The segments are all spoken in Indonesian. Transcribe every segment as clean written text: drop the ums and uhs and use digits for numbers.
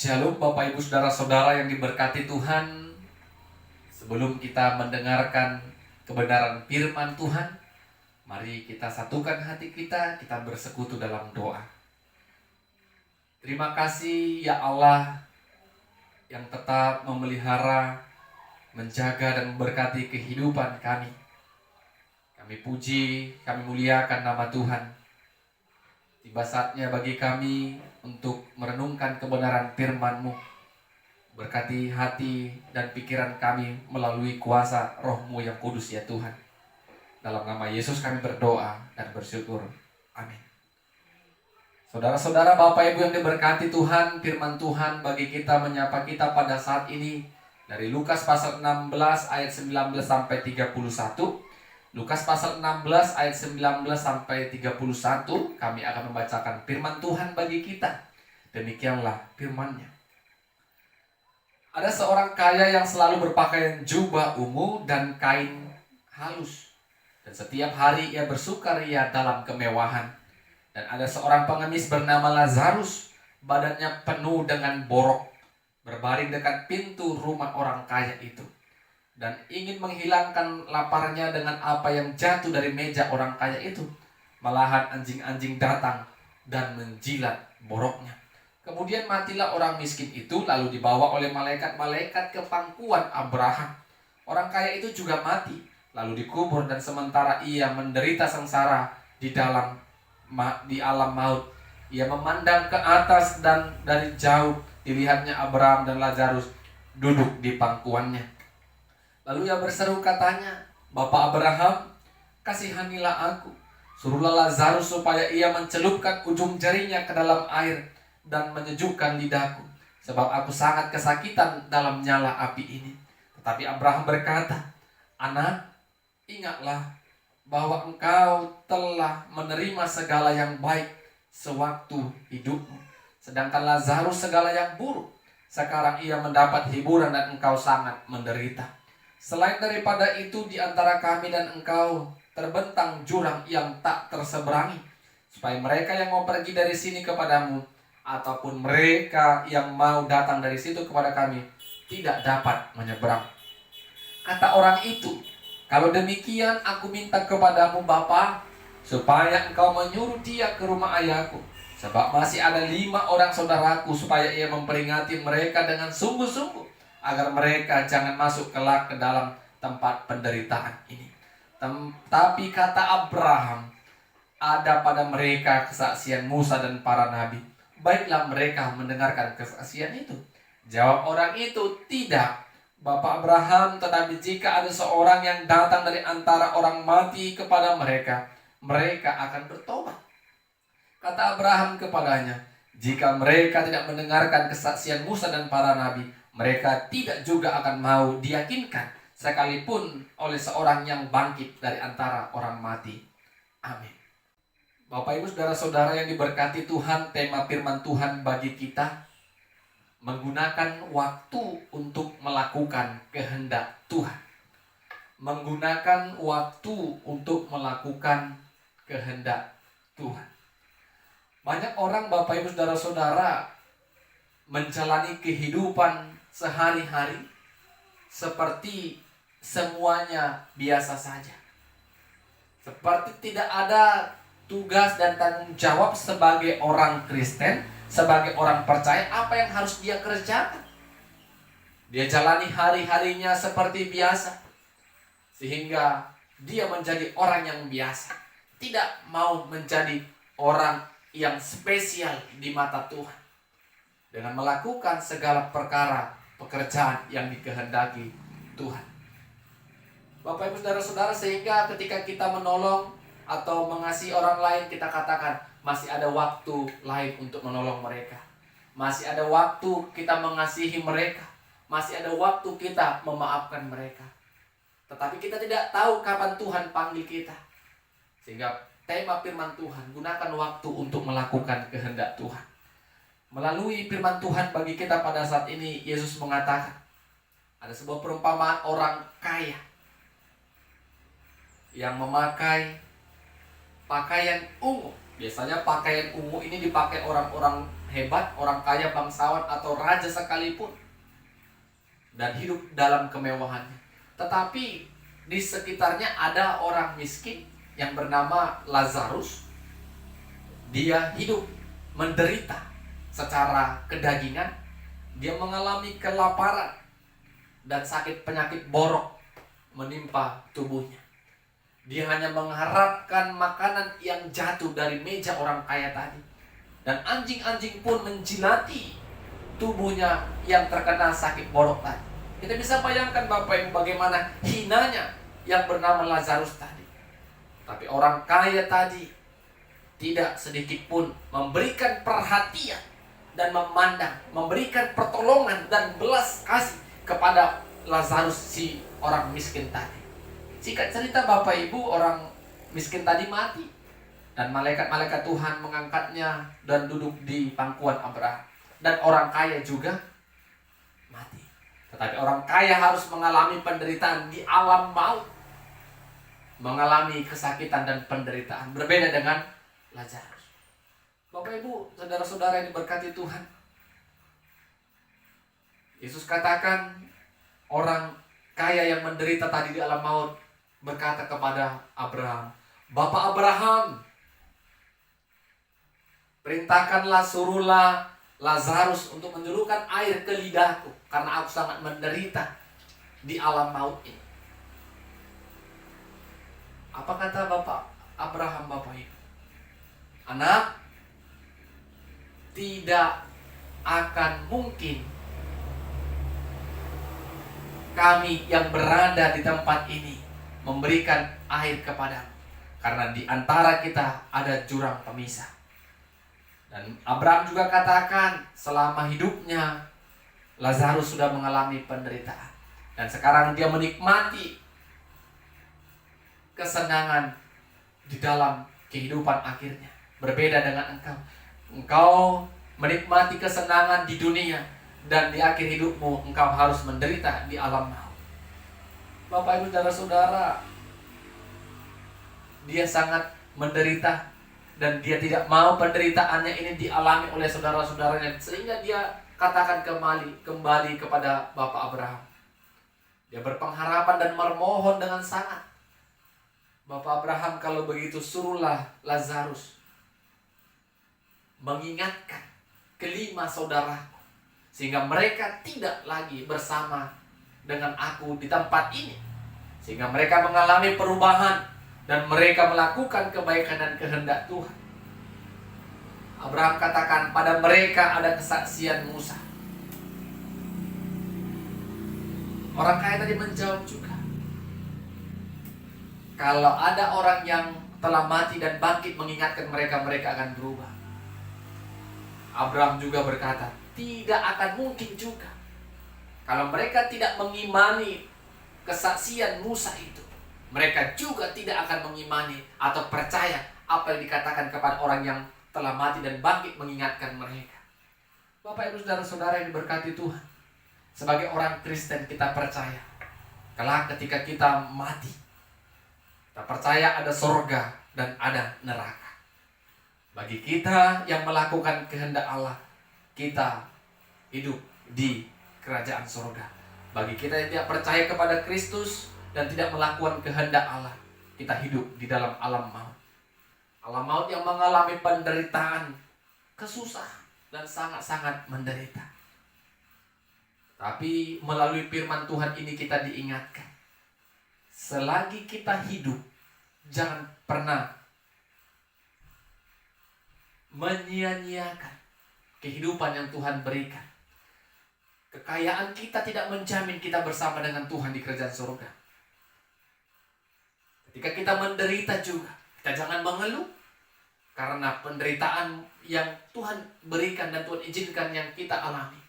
Shalom Bapak Ibu Saudara-saudara yang diberkati Tuhan. Sebelum kita mendengarkan kebenaran firman Tuhan, mari kita satukan hati kita bersekutu dalam doa. Terima kasih ya Allah yang tetap memelihara, menjaga dan memberkati kehidupan kami. Kami puji, kami muliakan nama Tuhan. Tiba saatnya bagi kami untuk merenungkan kebenaran firman-Mu. Berkati hati dan pikiran kami melalui kuasa Roh-Mu yang kudus ya Tuhan. Dalam nama Yesus kami berdoa dan bersyukur. Amin. Saudara-saudara, Bapak Ibu yang diberkati Tuhan, firman Tuhan bagi kita menyapa kita pada saat ini dari Lukas pasal 16 ayat 19 sampai 31. Lukas pasal 16 ayat 19 sampai 31, kami akan membacakan firman Tuhan bagi kita. Demikianlah firman-Nya. Ada seorang kaya yang selalu berpakaian jubah ungu dan kain halus, dan setiap hari ia bersukaria dalam kemewahan. Dan ada seorang pengemis bernama Lazarus, badannya penuh dengan borok, berbaring dekat pintu rumah orang kaya itu, dan ingin menghilangkan laparnya dengan apa yang jatuh dari meja orang kaya itu. Malahan anjing-anjing datang dan menjilat boroknya. Kemudian matilah orang miskin itu, lalu dibawa oleh malaikat-malaikat ke pangkuan Abraham. Orang kaya itu juga mati, lalu dikubur, dan sementara ia menderita sengsara di alam maut, ia memandang ke atas, dan dari jauh dilihatnya Abraham dan Lazarus duduk di pangkuannya. Lalu ia berseru katanya, "Bapak Abraham, kasihanilah aku. Suruhlah Lazarus supaya ia mencelupkan ujung jarinya ke dalam air dan menyejukkan lidahku, sebab aku sangat kesakitan dalam nyala api ini." Tetapi Abraham berkata, "Anak, ingatlah bahwa engkau telah menerima segala yang baik sewaktu hidupmu, sedangkan Lazarus segala yang buruk. Sekarang ia mendapat hiburan dan engkau sangat menderita. Selain daripada itu, di antara kami dan engkau terbentang jurang yang tak terseberangi, supaya mereka yang mau pergi dari sini kepadamu, ataupun mereka yang mau datang dari situ kepada kami, tidak dapat menyeberang." Kata orang itu, "Kalau demikian, aku minta kepadamu Bapa, supaya engkau menyuruh dia ke rumah ayahku, sebab masih ada 5 orang saudaraku, supaya ia memperingati mereka dengan sungguh-sungguh, agar mereka jangan masuk kelak ke dalam tempat penderitaan ini." Tapi kata Abraham, "Ada pada mereka kesaksian Musa dan para nabi. Baiklah mereka mendengarkan kesaksian itu." Jawab orang itu, "Tidak, Bapak Abraham, tetapi jika ada seorang yang datang dari antara orang mati kepada mereka, mereka akan bertobat." Kata Abraham kepadanya, "Jika mereka tidak mendengarkan kesaksian Musa dan para nabi, mereka tidak juga akan mau diyakinkan, sekalipun oleh seorang yang bangkit dari antara orang mati." Amin. Bapak Ibu Saudara-saudara yang diberkati Tuhan, tema firman Tuhan bagi kita, menggunakan waktu untuk melakukan kehendak Tuhan. Menggunakan waktu untuk melakukan kehendak Tuhan. Banyak orang, Bapak Ibu Saudara-saudara, menjalani kehidupan sehari-hari seperti semuanya biasa saja. Seperti tidak ada tugas dan tanggung jawab sebagai orang Kristen, sebagai orang percaya, apa yang harus dia kerjakan. Dia jalani hari-harinya seperti biasa, sehingga dia menjadi orang yang biasa, tidak mau menjadi orang yang spesial di mata Tuhan, dengan melakukan segala perkara pekerjaan yang dikehendaki Tuhan. Bapak Ibu Saudara-saudara, sehingga ketika kita menolong atau mengasihi orang lain, kita katakan masih ada waktu lain untuk menolong mereka, masih ada waktu kita mengasihi mereka, masih ada waktu kita memaafkan mereka. Tetapi kita tidak tahu kapan Tuhan panggil kita, sehingga tema firman Tuhan, gunakan waktu untuk melakukan kehendak Tuhan. Melalui firman Tuhan bagi kita pada saat ini, Yesus mengatakan, ada sebuah perumpamaan orang kaya yang memakai pakaian ungu. Biasanya pakaian ungu ini dipakai orang-orang hebat, orang kaya, bangsawan, atau raja sekalipun, dan hidup dalam kemewahannya. Tetapi di sekitarnya ada orang miskin yang bernama Lazarus. Dia hidup menderita secara kedagingan. Dia mengalami kelaparan dan sakit penyakit borok menimpa tubuhnya. Dia hanya mengharapkan makanan yang jatuh dari meja orang kaya tadi. Dan anjing-anjing pun menjilati tubuhnya yang terkena sakit borok tadi. Kita bisa bayangkan Bapak Ibu bagaimana hinanya yang bernama Lazarus tadi. Tapi orang kaya tadi tidak sedikit pun memberikan perhatian dan memandang, memberikan pertolongan dan belas kasih kepada Lazarus, si orang miskin tadi. Singkat cerita Bapak Ibu, orang miskin tadi mati. Dan malaikat-malaikat Tuhan mengangkatnya dan duduk di pangkuan Abraham. Dan orang kaya juga mati. Tetapi orang kaya harus mengalami penderitaan di alam maut. Mengalami kesakitan dan penderitaan. Berbeda dengan Lazarus. Bapak Ibu, saudara-saudara yang diberkati Tuhan. Yesus katakan orang kaya yang menderita tadi di alam maut berkata kepada Abraham, "Bapak Abraham, perintahkanlah, suruhlah Lazarus untuk menyuruhkan air ke lidahku, karena aku sangat menderita di alam maut ini." Apa kata Bapak Abraham, Bapak Ibu? "Anak, tidak akan mungkin kami yang berada di tempat ini memberikan air kepadamu, karena di antara kita ada jurang pemisah." Dan Abraham juga katakan selama hidupnya Lazarus sudah mengalami penderitaan, dan sekarang dia menikmati kesenangan di dalam kehidupan akhirnya. Berbeda dengan engkau. Engkau menikmati kesenangan di dunia, dan di akhir hidupmu engkau harus menderita di alam maut. Bapak Ibu saudara-saudara, dia sangat menderita, dan dia tidak mau penderitaannya ini dialami oleh saudara-saudaranya, sehingga dia katakan kembali kepada Bapak Abraham. Dia berpengharapan dan memohon dengan sangat, "Bapak Abraham, kalau begitu suruhlah Lazarus mengingatkan kelima saudaraku, sehingga mereka tidak lagi bersama dengan aku di tempat ini, sehingga mereka mengalami perubahan dan mereka melakukan kebaikan dan kehendak Tuhan." Abraham katakan, pada mereka ada kesaksian Musa. Orang kaya tadi menjawab juga, "Kalau ada orang yang telah mati dan bangkit mengingatkan mereka, mereka akan berubah." Abraham juga berkata, tidak akan mungkin juga kalau mereka tidak mengimani kesaksian Musa itu, mereka juga tidak akan mengimani atau percaya apa yang dikatakan kepada orang yang telah mati dan bangkit mengingatkan mereka. Bapak Ibu saudara-saudara yang diberkati Tuhan, sebagai orang Kristen kita percaya kelak ketika kita mati, kita percaya ada surga dan ada neraka. Bagi kita yang melakukan kehendak Allah, kita hidup di kerajaan surga. Bagi kita yang tidak percaya kepada Kristus dan tidak melakukan kehendak Allah, kita hidup di dalam alam maut. Alam maut yang mengalami penderitaan, kesusahan, dan sangat-sangat menderita. Tapi melalui firman Tuhan ini kita diingatkan, selagi kita hidup, jangan pernah menyia-nyiakan kehidupan yang Tuhan berikan. Kekayaan kita tidak menjamin kita bersama dengan Tuhan di kerajaan surga. Ketika kita menderita juga, kita jangan mengeluh, karena penderitaan yang Tuhan berikan dan Tuhan izinkan yang kita alami,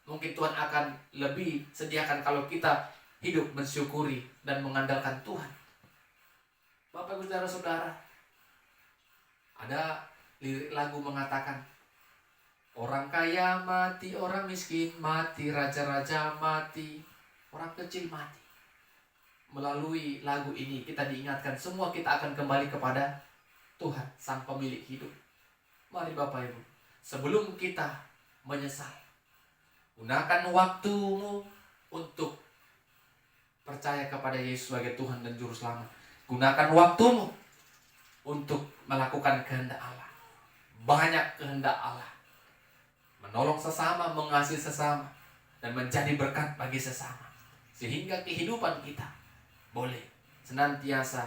mungkin Tuhan akan lebih sediakan kalau kita hidup mensyukuri dan mengandalkan Tuhan. Bapak Ibu saudara-saudara, ada lirik lagu mengatakan, orang kaya mati, orang miskin mati, raja-raja mati, orang kecil mati. Melalui lagu ini kita diingatkan semua kita akan kembali kepada Tuhan, Sang Pemilik hidup. Mari Bapak Ibu, sebelum kita menyesal. Gunakan waktumu untuk percaya kepada Yesus sebagai Tuhan dan Juru Selamat. Gunakan waktumu untuk melakukan kehendak Allah. Banyak kehendak Allah. Menolong sesama, mengasihi sesama, dan menjadi berkat bagi sesama. Sehingga kehidupan kita boleh senantiasa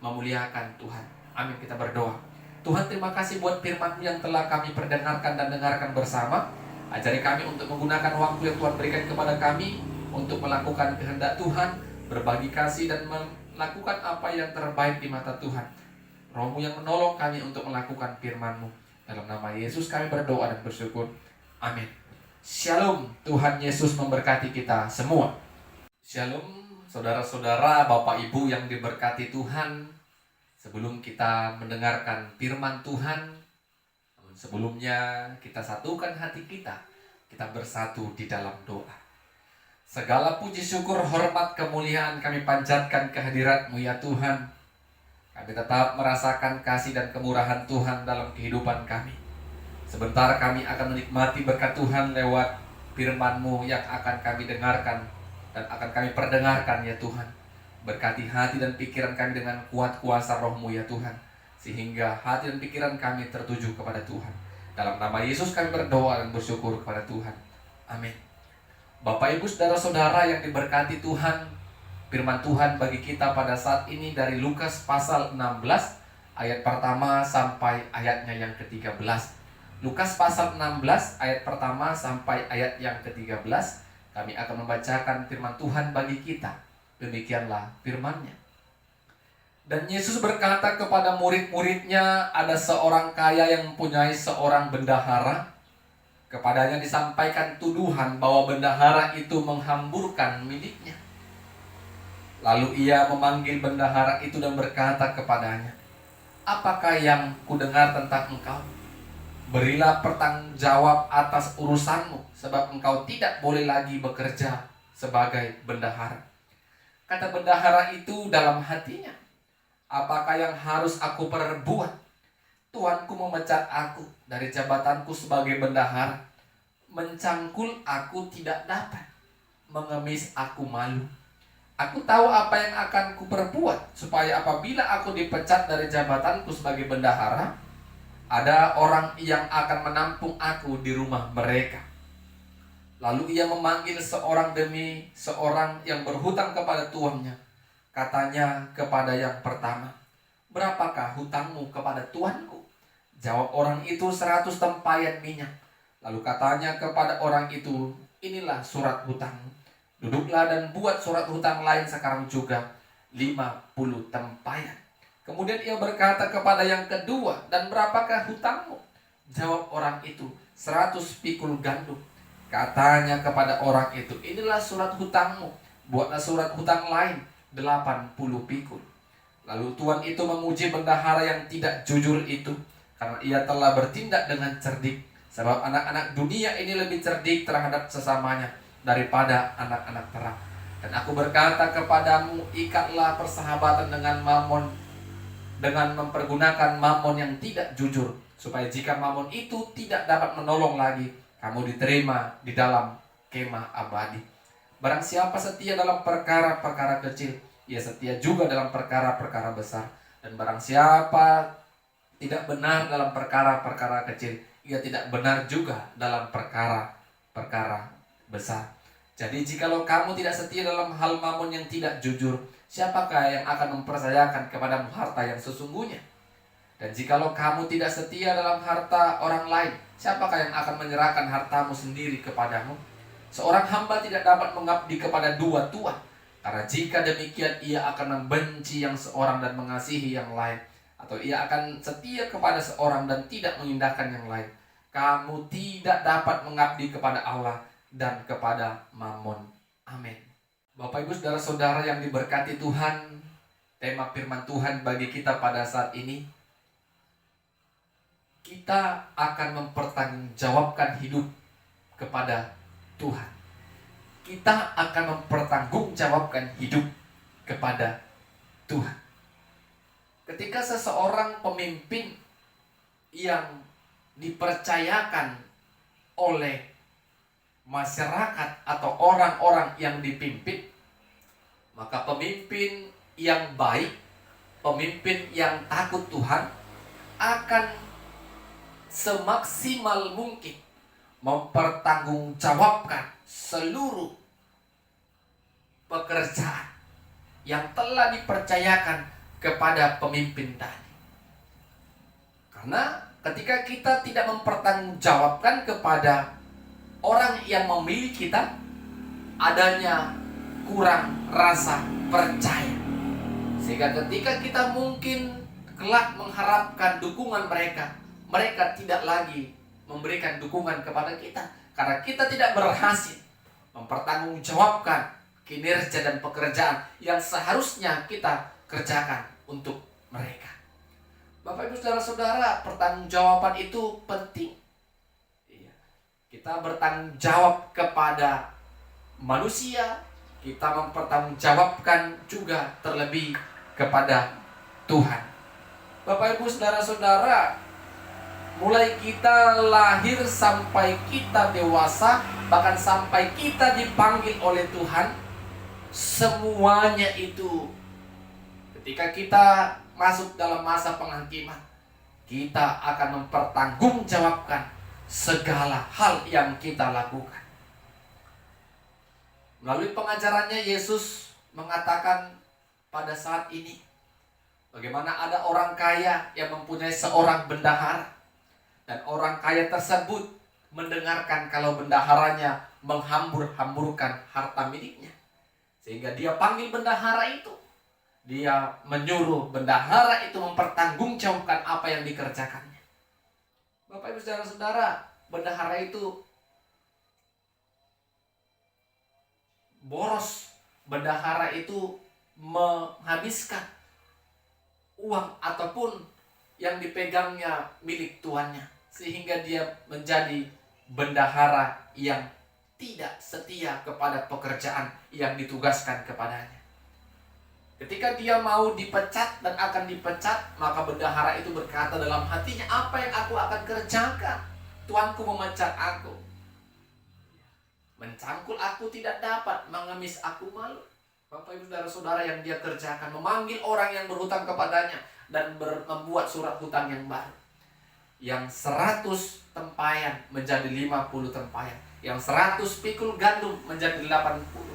memuliakan Tuhan. Amin, kita berdoa. Tuhan, terima kasih buat firman-Mu yang telah kami perdengarkan dan dengarkan bersama. Ajari kami untuk menggunakan waktu yang Tuhan berikan kepada kami untuk melakukan kehendak Tuhan, berbagi kasih dan melakukan apa yang terbaik di mata Tuhan. Roh-Mu yang menolong kami untuk melakukan firman-Mu. Dalam nama Yesus kami berdoa dan bersyukur. Amin. Shalom. Tuhan Yesus memberkati kita semua. Shalom, saudara-saudara, Bapak Ibu yang diberkati Tuhan. Sebelum kita mendengarkan firman Tuhan, sebelumnya kita satukan hati kita. Kita bersatu di dalam doa. Segala puji syukur, hormat, kemuliaan kami panjatkan kehadirat-Mu ya Tuhan. Kami tetap merasakan kasih dan kemurahan Tuhan dalam kehidupan kami. Sebentar kami akan menikmati berkat Tuhan lewat firman-Mu yang akan kami dengarkan dan akan kami perdengarkan ya Tuhan. Berkati hati dan pikiran kami dengan kuat kuasa Roh-Mu ya Tuhan, sehingga hati dan pikiran kami tertuju kepada Tuhan. Dalam nama Yesus kami berdoa dan bersyukur kepada Tuhan. Amin. Bapak Ibu saudara-saudara yang diberkati Tuhan, firman Tuhan bagi kita pada saat ini dari Lukas pasal 16 ayat pertama sampai ayatnya yang ke-13. Lukas pasal 16 ayat pertama sampai ayat yang ke-13. Kami akan membacakan firman Tuhan bagi kita. Demikianlah firman-Nya. Dan Yesus berkata kepada murid-muridnya, ada seorang kaya yang mempunyai seorang bendahara. Kepadanya disampaikan tuduhan bahwa bendahara itu menghamburkan miliknya. Lalu ia memanggil bendahara itu dan berkata kepadanya, apakah yang kudengar tentang engkau? Berilah pertanggungjawab atas urusanmu, sebab engkau tidak boleh lagi bekerja sebagai bendahara. Kata bendahara itu dalam hatinya, apakah yang harus aku perbuat? Tuanku memecat aku dari jabatanku sebagai bendahara. Mencangkul aku tidak dapat, mengemis aku malu. Aku tahu apa yang akan kuperbuat, supaya apabila aku dipecat dari jabatanku sebagai bendahara, ada orang yang akan menampung aku di rumah mereka. Lalu ia memanggil seorang demi seorang yang berhutang kepada tuannya. Katanya kepada yang pertama, berapakah hutangmu kepada tuanku? Jawab orang itu, 100 tempayan minyak. Lalu katanya kepada orang itu, inilah surat hutangmu. Duduklah dan buat surat hutang lain sekarang juga, 50 tempayan. Kemudian ia berkata kepada yang kedua, dan berapakah hutangmu? Jawab orang itu, 100 pikul gandum. Katanya kepada orang itu, inilah surat hutangmu, buatlah surat hutang lain, 80 pikul. Lalu tuan itu memuji bendahara yang tidak jujur itu, karena ia telah bertindak dengan cerdik. Sebab anak-anak dunia ini lebih cerdik terhadap sesamanya daripada anak-anak terang. Dan aku berkata kepadamu, ikatlah persahabatan dengan Mamon, dengan mempergunakan Mamon yang tidak jujur, supaya jika Mamon itu tidak dapat menolong lagi, kamu diterima di dalam kemah abadi. Barang siapa setia dalam perkara-perkara kecil, ia setia juga dalam perkara-perkara besar. Dan barang siapa tidak benar dalam perkara-perkara kecil, ia tidak benar juga dalam perkara-perkara besar. Jadi jikalau kamu tidak setia dalam hal mamon yang tidak jujur, siapakah yang akan mempercayakan kepadamu harta yang sesungguhnya? Dan jikalau kamu tidak setia dalam harta orang lain, siapakah yang akan menyerahkan hartamu sendiri kepadamu? Seorang hamba tidak dapat mengabdi kepada dua tuan, karena jika demikian ia akan membenci yang seorang dan mengasihi yang lain, atau ia akan setia kepada seorang dan tidak mengindahkan yang lain. Kamu tidak dapat mengabdi kepada Allah dan kepada Mamon. Amin. Bapak Ibu saudara-saudara yang diberkati Tuhan, tema firman Tuhan bagi kita pada saat ini, kita akan mempertanggungjawabkan hidup kepada Tuhan. Kita akan mempertanggungjawabkan hidup kepada Tuhan. Ketika seseorang pemimpin yang dipercayakan oleh masyarakat atau orang-orang yang dipimpin, maka pemimpin yang baik, pemimpin yang takut Tuhan akan semaksimal mungkin mempertanggungjawabkan seluruh pekerjaan yang telah dipercayakan kepada pemimpin tadi. Karena ketika kita tidak mempertanggungjawabkan kepada orang yang memilih kita, adanya kurang rasa percaya. Sehingga ketika kita mungkin kelak mengharapkan dukungan mereka, mereka tidak lagi memberikan dukungan kepada kita. Karena kita tidak berhasil mempertanggungjawabkan kinerja dan pekerjaan yang seharusnya kita kerjakan untuk mereka. Bapak Ibu Saudara-saudara, pertanggungjawaban itu penting. Kita bertanggung jawab kepada manusia, kita mempertanggungjawabkan juga terlebih kepada Tuhan. Bapak Ibu Saudara-saudara, mulai kita lahir sampai kita dewasa, bahkan sampai kita dipanggil oleh Tuhan, semuanya itu ketika kita masuk dalam masa penghakiman, kita akan mempertanggungjawabkan segala hal yang kita lakukan. Melalui pengajarannya, Yesus mengatakan pada saat ini bagaimana ada orang kaya yang mempunyai seorang bendahara, dan orang kaya tersebut mendengarkan kalau bendaharanya menghambur-hamburkan harta miliknya, sehingga dia panggil bendahara itu. Dia menyuruh bendahara itu mempertanggungjawabkan apa yang dikerjakannya. Bapak Ibu Saudara-saudara, bendahara itu boros. Bendahara itu menghabiskan uang ataupun yang dipegangnya milik tuannya, sehingga dia menjadi bendahara yang tidak setia kepada pekerjaan yang ditugaskan kepadanya. Ketika dia mau dipecat dan akan dipecat, maka bendahara itu berkata dalam hatinya, apa yang aku akan kerjakan? Tuanku memecat aku, mencangkul aku tidak dapat, mengemis aku malu. Bapak Ibu Saudara-saudara, yang dia kerjakan memanggil orang yang berhutang kepadanya dan membuat surat hutang yang baru. Yang 100 tempayan menjadi 50 tempayan, yang 100 pikul gandum menjadi 80.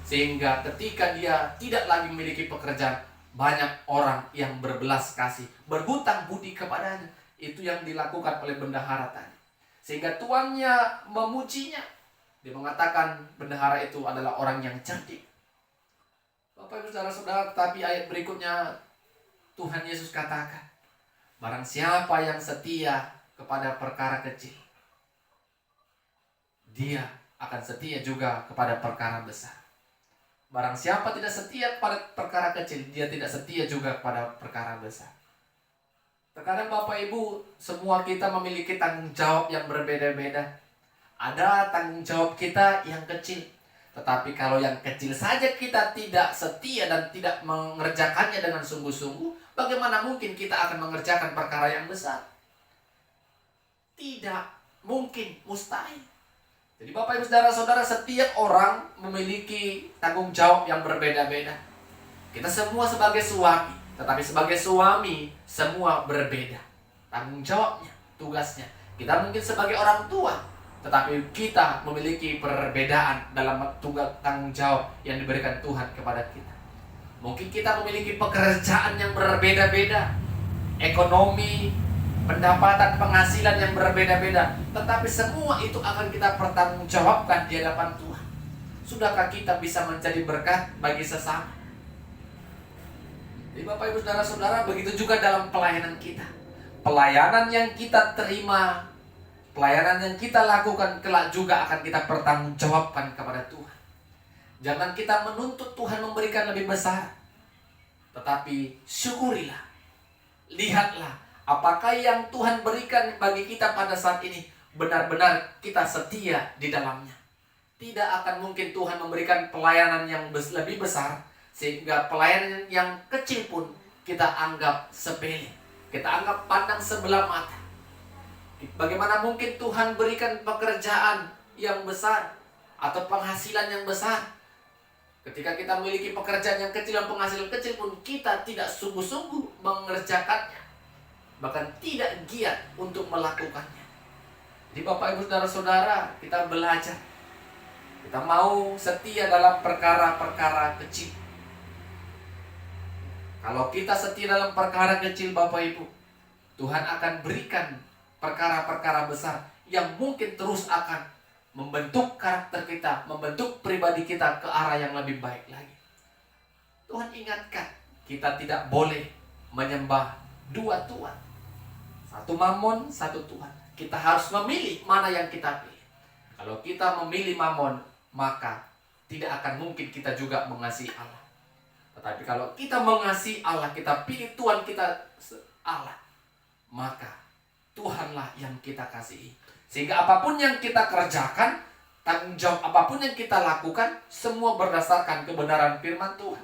Sehingga ketika dia tidak lagi memiliki pekerjaan, banyak orang yang berbelas kasih, berhutang budi kepadanya. Itu yang dilakukan oleh bendahara tadi. Sehingga tuannya memujinya. Dia mengatakan bendahara itu adalah orang yang cerdik. Bapak Ibu Saudara-saudara, tapi ayat berikutnya Tuhan Yesus katakan, barang siapa yang setia kepada perkara kecil, dia akan setia juga kepada perkara besar. Barang siapa tidak setia pada perkara kecil, dia tidak setia juga pada perkara besar. Terkadang Bapak Ibu, semua kita memiliki tanggung jawab yang berbeda-beda. Ada tanggung jawab kita yang kecil, tetapi kalau yang kecil saja kita tidak setia dan tidak mengerjakannya dengan sungguh-sungguh, bagaimana mungkin kita akan mengerjakan perkara yang besar? Tidak mungkin, mustahil. Jadi Bapak Ibu Saudara-saudara, setiap orang memiliki tanggung jawab yang berbeda-beda. Kita semua sebagai suami, tetapi sebagai suami semua berbeda tanggung jawabnya, tugasnya. Kita mungkin sebagai orang tua, tetapi kita memiliki perbedaan dalam tugas tanggung jawab yang diberikan Tuhan kepada kita. Mungkin kita memiliki pekerjaan yang berbeda-beda, ekonomi, pendapatan, penghasilan yang berbeda-beda, tetapi semua itu akan kita pertanggungjawabkan di hadapan Tuhan. Sudahkah kita bisa menjadi berkat bagi sesama? Jadi Bapak Ibu Saudara-saudara, begitu juga dalam pelayanan kita. Pelayanan yang kita terima, pelayanan yang kita lakukan kelak juga akan kita pertanggungjawabkan kepada Tuhan. Jangan kita menuntut Tuhan memberikan lebih besar, tetapi syukurilah, lihatlah apakah yang Tuhan berikan bagi kita pada saat ini benar-benar kita setia di dalamnya. Tidak akan mungkin Tuhan memberikan pelayanan yang lebih besar, sehingga pelayanan yang kecil pun kita anggap sepele, kita anggap pandang sebelah mata. Bagaimana mungkin Tuhan berikan pekerjaan yang besar atau penghasilan yang besar? Ketika kita memiliki pekerjaan yang kecil dan penghasilan kecil pun kita tidak sungguh-sungguh mengerjakannya, bahkan tidak giat untuk melakukannya. Jadi Bapak Ibu Saudara-saudara, kita belajar. Kita mau setia dalam perkara-perkara kecil. Kalau kita setia dalam perkara kecil Bapak Ibu, Tuhan akan berikan perkara-perkara besar yang mungkin terus akan membentuk karakter kita, membentuk pribadi kita ke arah yang lebih baik lagi. Tuhan ingatkan, kita tidak boleh menyembah dua tuhan. Satu Mammon, satu Tuhan. Kita harus memilih mana yang kita pilih. Kalau kita memilih Mammon, maka tidak akan mungkin kita juga mengasihi Allah. Tetapi kalau kita mengasihi Allah, kita pilih Tuhan kita Allah, maka Tuhanlah yang kita kasihi. Sehingga apapun yang kita kerjakan, tanggung jawab apapun yang kita lakukan, semua berdasarkan kebenaran firman Tuhan.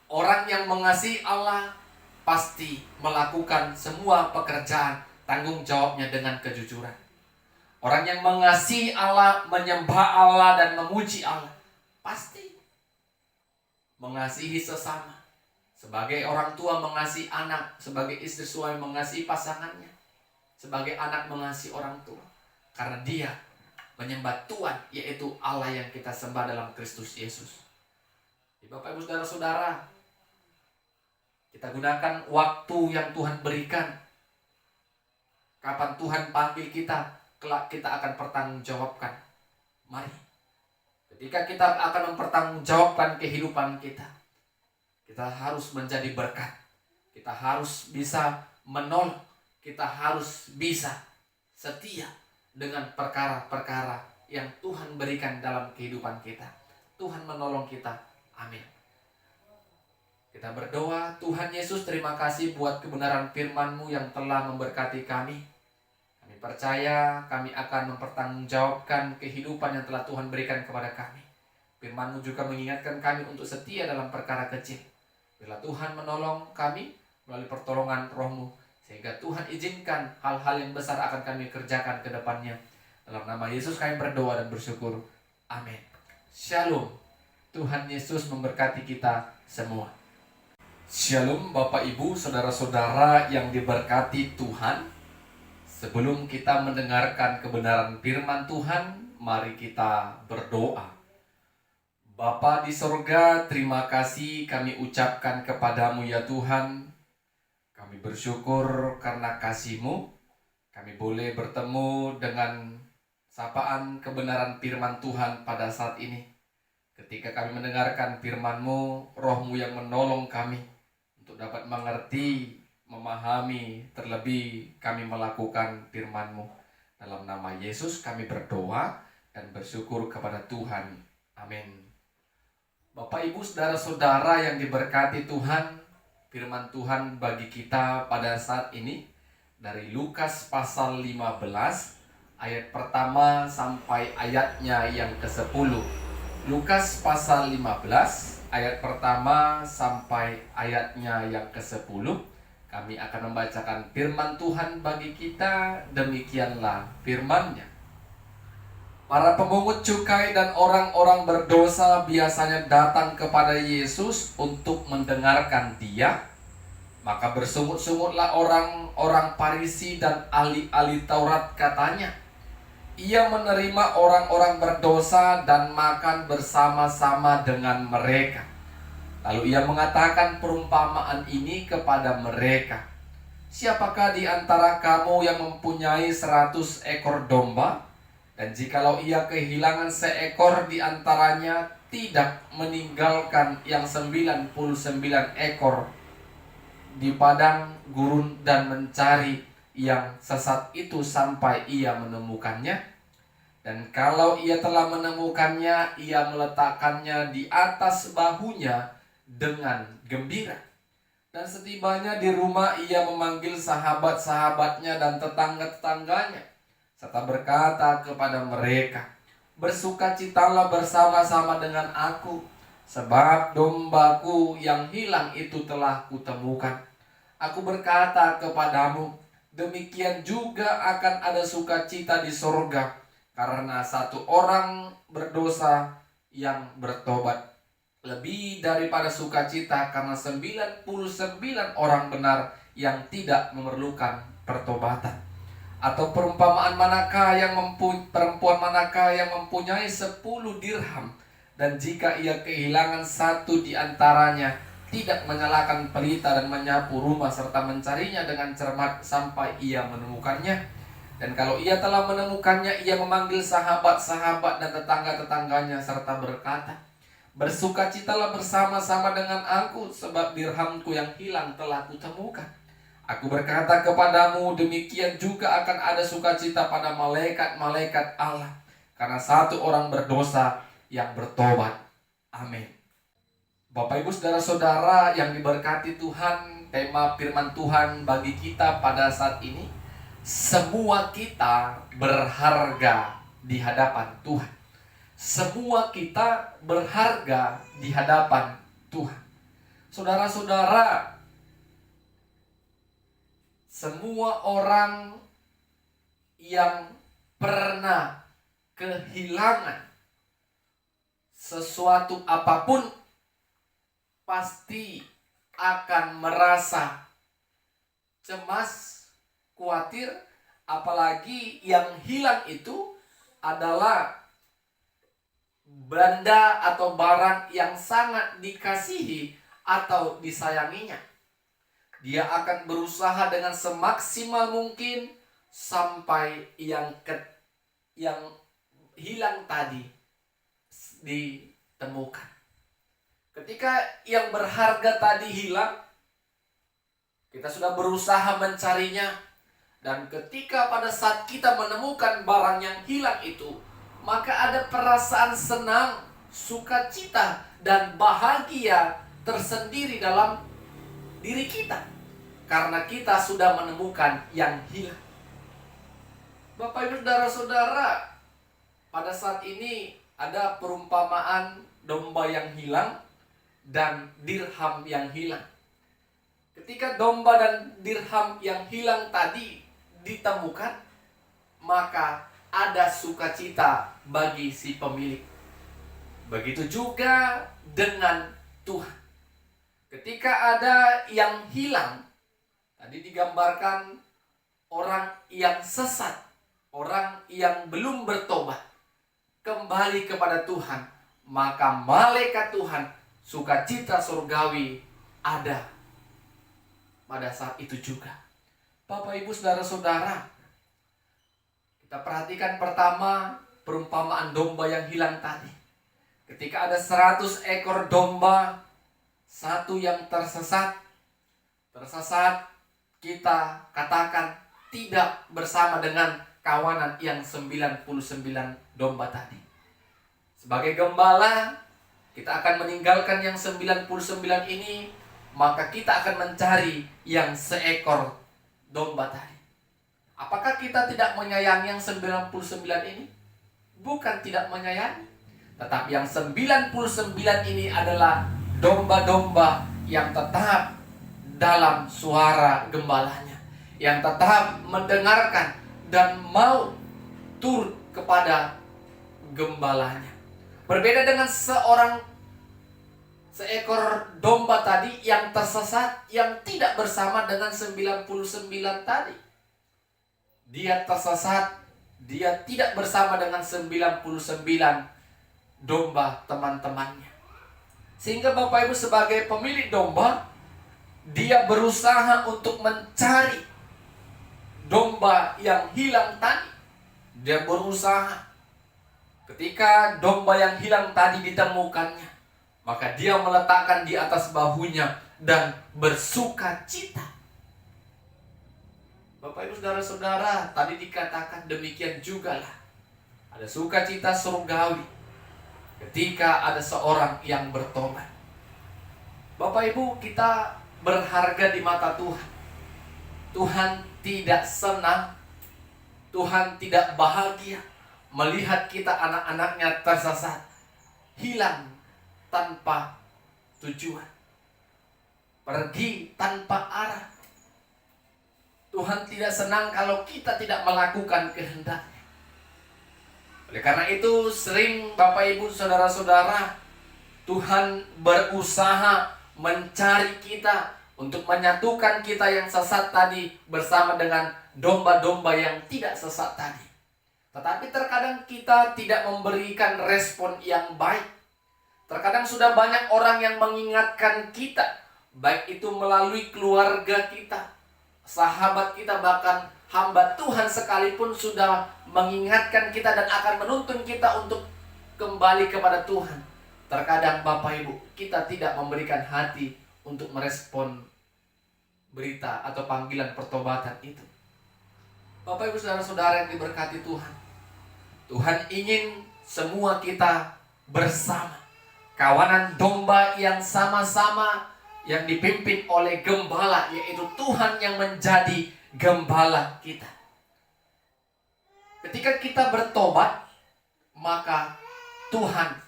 Orang yang mengasihi Allah pasti melakukan semua pekerjaan, tanggung jawabnya dengan kejujuran. Orang yang mengasihi Allah, menyembah Allah dan memuji Allah, pasti mengasihi sesama. Sebagai orang tua mengasihi anak, sebagai istri suami mengasihi pasangannya, sebagai anak mengasihi orang tua, karena dia menyembah Tuhan, yaitu Allah yang kita sembah dalam Kristus Yesus. Bapak Ibu Saudara-saudara, kita gunakan waktu yang Tuhan berikan. Kapan Tuhan panggil kita, kelak kita akan pertanggungjawabkan. Mari, ketika kita akan mempertanggungjawabkan kehidupan kita, kita harus menjadi berkat. Kita harus bisa menolong. Kita harus bisa setia dengan perkara-perkara yang Tuhan berikan dalam kehidupan kita. Tuhan menolong kita. Amin. Kita berdoa. Tuhan Yesus, terima kasih buat kebenaran firman-Mu yang telah memberkati kami. Kami percaya kami akan mempertanggungjawabkan kehidupan yang telah Tuhan berikan kepada kami. Firman-Mu juga mengingatkan kami untuk setia dalam perkara kecil. Bila Tuhan menolong kami melalui pertolongan Roh-Mu, sehingga Tuhan izinkan hal-hal yang besar akan kami kerjakan ke depannya. Dalam nama Yesus kami berdoa dan bersyukur. Amin. Shalom. Tuhan Yesus memberkati kita semua. Shalom Bapak Ibu, Saudara-saudara yang diberkati Tuhan. Sebelum kita mendengarkan kebenaran firman Tuhan, mari kita berdoa. Bapa di sorga, terima kasih kami ucapkan kepadamu ya Tuhan. Kami bersyukur karena kasih-Mu, kami boleh bertemu dengan sapaan kebenaran firman Tuhan pada saat ini. Ketika kami mendengarkan firman-Mu, Roh-Mu yang menolong kami untuk dapat mengerti, memahami, terlebih kami melakukan firman-Mu. Dalam nama Yesus kami berdoa dan bersyukur kepada Tuhan. Amin. Bapak Ibu Saudara-saudara yang diberkati Tuhan, firman Tuhan bagi kita pada saat ini dari Lukas pasal 15 ayat pertama sampai ayatnya yang ke-10. Lukas pasal 15 ayat pertama sampai ayatnya yang ke-10. Kami akan membacakan firman Tuhan bagi kita. Demikianlah firman-Nya. Para pemungut cukai dan orang-orang berdosa biasanya datang kepada Yesus untuk mendengarkan Dia. Maka bersungut-sungutlah orang-orang Farisi dan ahli-ahli Taurat, katanya, Ia menerima orang-orang berdosa dan makan bersama-sama dengan mereka. Lalu Ia mengatakan perumpamaan ini kepada mereka. Siapakah di antara kamu yang mempunyai 100 ekor domba? Dan jikalau ia kehilangan seekor di antaranya, tidak meninggalkan yang 99 ekor di padang gurun dan mencari yang sesat itu sampai ia menemukannya? Dan kalau ia telah menemukannya, ia meletakkannya di atas bahunya dengan gembira. Dan setibanya di rumah, ia memanggil sahabat-sahabatnya dan tetangga-tetangganya, serta berkata kepada mereka, bersukacitalah bersama-sama dengan aku, sebab dombaku yang hilang itu telah kutemukan. Aku berkata kepadamu, demikian juga akan ada sukacita di sorga karena satu orang berdosa yang bertobat, lebih daripada sukacita karena 99 orang benar yang tidak memerlukan pertobatan. Atau perempuan manakah yang mempunyai 10 dirham, dan jika ia kehilangan satu di antaranya, tidak menyalakan pelita dan menyapu rumah serta mencarinya dengan cermat sampai ia menemukannya. Dan kalau ia telah menemukannya, ia memanggil sahabat-sahabat dan tetangga-tetangganya serta berkata, bersukacitalah bersama-sama dengan aku, sebab dirhamku yang hilang telah kutemukan. Aku berkata kepadamu, demikian juga akan ada sukacita pada malaikat-malaikat Allah karena satu orang berdosa yang bertobat. Amin. Bapak Ibu saudara-saudara yang diberkati Tuhan, tema firman Tuhan bagi kita pada saat ini, semua kita berharga di hadapan Tuhan. Semua kita berharga di hadapan Tuhan. Saudara-saudara, semua orang yang pernah kehilangan sesuatu apapun pasti akan merasa cemas, khawatir, apalagi yang hilang itu adalah benda atau barang yang sangat dikasihi atau disayanginya. Dia akan berusaha dengan semaksimal mungkin sampai yang hilang tadi ditemukan. Ketika yang berharga tadi hilang, kita sudah berusaha mencarinya. Dan ketika pada saat kita menemukan barang yang hilang itu, maka ada perasaan senang, sukacita, dan bahagia tersendiri dalam diri kita karena kita sudah menemukan yang hilang. Bapak Ibu saudara-saudara, pada saat ini ada perumpamaan domba yang hilang dan dirham yang hilang. Ketika domba dan dirham yang hilang tadi ditemukan, maka ada sukacita bagi si pemilik. Begitu juga dengan Tuhan. Ketika ada yang hilang, tadi digambarkan orang yang sesat, orang yang belum bertobat, kembali kepada Tuhan, maka malaikat Tuhan, sukacita surgawi ada pada saat itu juga. Bapak Ibu saudara-saudara, kita perhatikan pertama perumpamaan domba yang hilang tadi. Ketika ada 100 ekor domba, satu yang tersesat, kita katakan tidak bersama dengan kawanan yang 99 domba tadi. Sebagai gembala, kita akan meninggalkan yang 99 ini, maka kita akan mencari yang seekor domba tadi. Apakah kita tidak menyayangi yang 99 ini? Bukan tidak menyayangi, tetapi yang 99 ini adalah domba-domba yang tetap dalam suara gembalanya, yang tetap mendengarkan dan mau turut kepada gembalanya. Berbeda dengan seekor domba tadi yang tersesat, yang tidak bersama dengan 99 tadi. Dia tersesat, dia tidak bersama dengan 99 domba teman-temannya. Sehingga Bapak Ibu sebagai pemilik domba, dia berusaha untuk mencari domba yang hilang tadi. Dia berusaha. Ketika domba yang hilang tadi ditemukannya, maka dia meletakkan di atas bahunya dan bersuka cita. Bapak Ibu saudara-saudara, tadi dikatakan demikian jugalah ada sukacita surgawi ketika ada seorang yang bertobat. Bapak Ibu, kita berharga di mata Tuhan. Tuhan tidak senang, Tuhan tidak bahagia melihat kita anak-anaknya tersesat, hilang tanpa tujuan, pergi tanpa arah. Tuhan tidak senang kalau kita tidak melakukan kehendak-Nya. Oleh karena itu sering Bapak Ibu Saudara-saudara, Tuhan berusaha mencari kita untuk menyatukan kita yang sesat tadi bersama dengan domba-domba yang tidak sesat tadi. Tetapi terkadang kita tidak memberikan respon yang baik. Terkadang sudah banyak orang yang mengingatkan kita, baik itu melalui keluarga kita, sahabat kita, bahkan hamba Tuhan sekalipun sudah mengingatkan kita dan akan menuntun kita untuk kembali kepada Tuhan. Terkadang Bapak Ibu, kita tidak memberikan hati untuk merespon berita atau panggilan pertobatan itu. Bapak Ibu Saudara-saudara yang diberkati Tuhan, Tuhan ingin semua kita bersama, kawanan domba yang sama-sama, yang dipimpin oleh gembala, yaitu Tuhan yang menjadi gembala kita. Ketika kita bertobat, maka Tuhan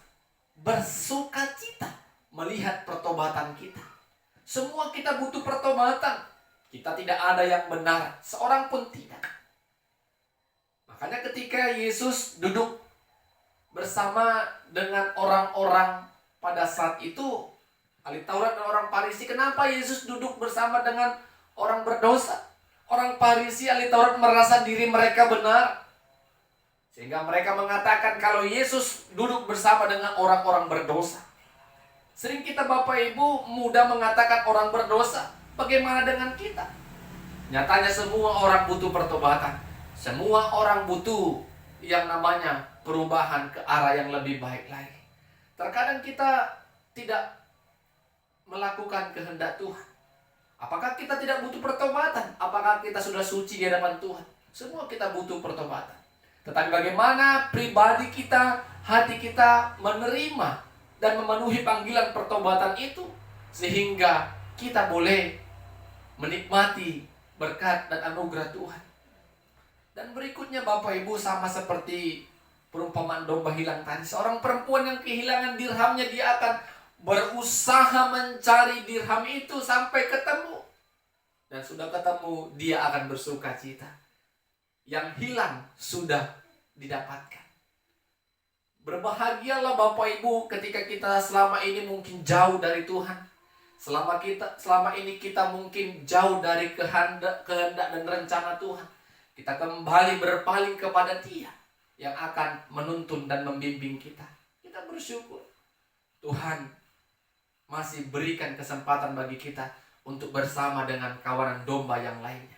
bersuka cita melihat pertobatan kita. Semua kita butuh pertobatan. Kita tidak ada yang benar, seorang pun tidak. Makanya ketika Yesus duduk bersama dengan orang-orang pada saat itu, ahli Taurat dan orang Farisi, kenapa Yesus duduk bersama dengan orang berdosa? Orang Farisi, ahli Taurat merasa diri mereka benar, sehingga mereka mengatakan kalau Yesus duduk bersama dengan orang-orang berdosa. Sering kita Bapak Ibu mudah mengatakan orang berdosa. Bagaimana dengan kita? Nyatanya semua orang butuh pertobatan. Semua orang butuh yang namanya perubahan ke arah yang lebih baik lagi. Terkadang kita tidak melakukan kehendak Tuhan. Apakah kita tidak butuh pertobatan? Apakah kita sudah suci di hadapan Tuhan? Semua kita butuh pertobatan. Tetapi bagaimana pribadi kita, hati kita menerima dan memenuhi panggilan pertobatan itu, sehingga kita boleh menikmati berkat dan anugerah Tuhan. Dan berikutnya Bapak Ibu, sama seperti perumpamaan domba hilang tadi. Seorang perempuan yang kehilangan dirhamnya, dia akan berusaha mencari dirham itu sampai ketemu. Dan sudah ketemu, dia akan bersuka cita. Yang hilang sudah didapatkan. Berbahagialah Bapak Ibu ketika kita selama ini mungkin jauh dari Tuhan. Selama ini kita mungkin jauh dari kehendak dan rencana Tuhan. Kita kembali berpaling kepada Dia yang akan menuntun dan membimbing kita. Kita bersyukur Tuhan masih berikan kesempatan bagi kita untuk bersama dengan kawanan domba yang lainnya.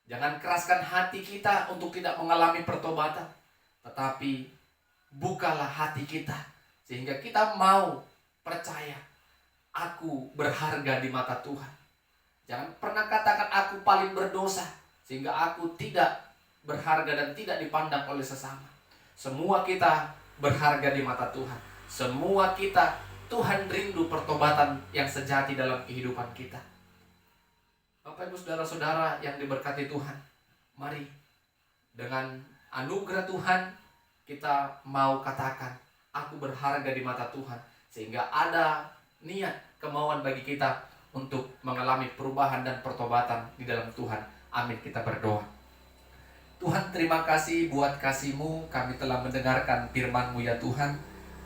Jangan keraskan hati kita untuk tidak mengalami pertobatan, tetapi bukalah hati kita sehingga kita mau percaya, aku berharga di mata Tuhan. Jangan pernah katakan aku paling berdosa sehingga aku tidak berharga dan tidak dipandang oleh sesama. Semua kita berharga di mata Tuhan. Semua kita, Tuhan rindu pertobatan yang sejati dalam kehidupan kita. Bapak Ibu Saudara-saudara yang diberkati Tuhan, mari dengan anugerah Tuhan kita mau katakan, aku berharga di mata Tuhan, sehingga ada niat, kemauan bagi kita untuk mengalami perubahan dan pertobatan di dalam Tuhan. Amin, kita berdoa. Tuhan, terima kasih buat kasih-Mu, kami telah mendengarkan firman-Mu ya Tuhan.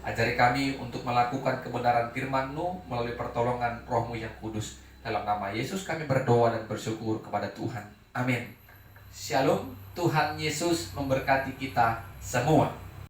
Ajari kami untuk melakukan kebenaran firman-Mu melalui pertolongan Roh-Mu yang kudus. Dalam nama Yesus kami berdoa dan bersyukur kepada Tuhan. Amin. Shalom, Tuhan Yesus memberkati kita semua.